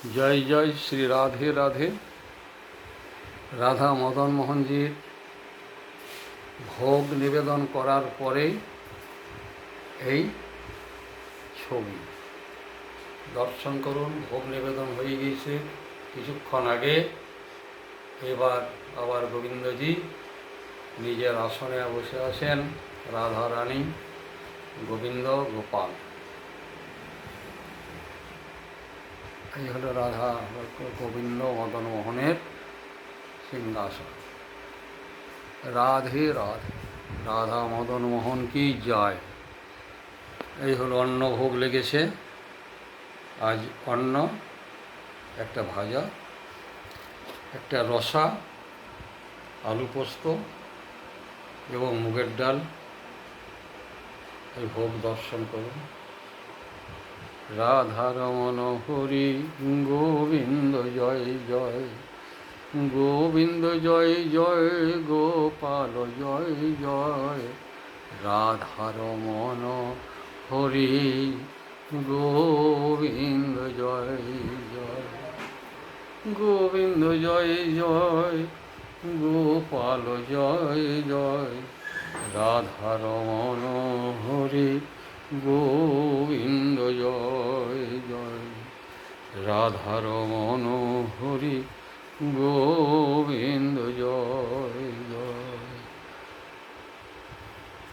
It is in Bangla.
জয় জয় শ্রী রাধে রাধে। রাধা মদন মোহনজির ভোগ নিবেদন করার পরে এই ছবি দর্শন করুন। ভোগ নিবেদন হয়ে গিয়েছে কিছুক্ষণ আগে। এবার আবার গোবিন্দজি নিজের আসনে বসে আছেন, রাধা রানী, গোবিন্দ, গোপাল। এই হলো রাধা গোবিন্দ মদন মোহনের সিংহাসন। রাধে রাধে, রাধা মদন মোহন কি জয়। এই হলো অন্ন ভোগ লেগেছে আজ। অন্ন, একটা ভাজা, একটা রসা, আলু পোস্ত এবং মুগের ডাল। এই ভোগ দর্শন করুন। রাধারমণ হরি গোবিন্দ জয় জয়, গোবিন্দ জয় জয়, গোপাল জয় জয়। রাধারমণ হরি গোবিন্দ জয় জয়, গোবিন্দ জয় জয়, গোপাল জয় জয়। রাধারমণ হরি গোবিন্দ জয় জয়, রাধারমণ হরি গোবিন্দ জয় জয়।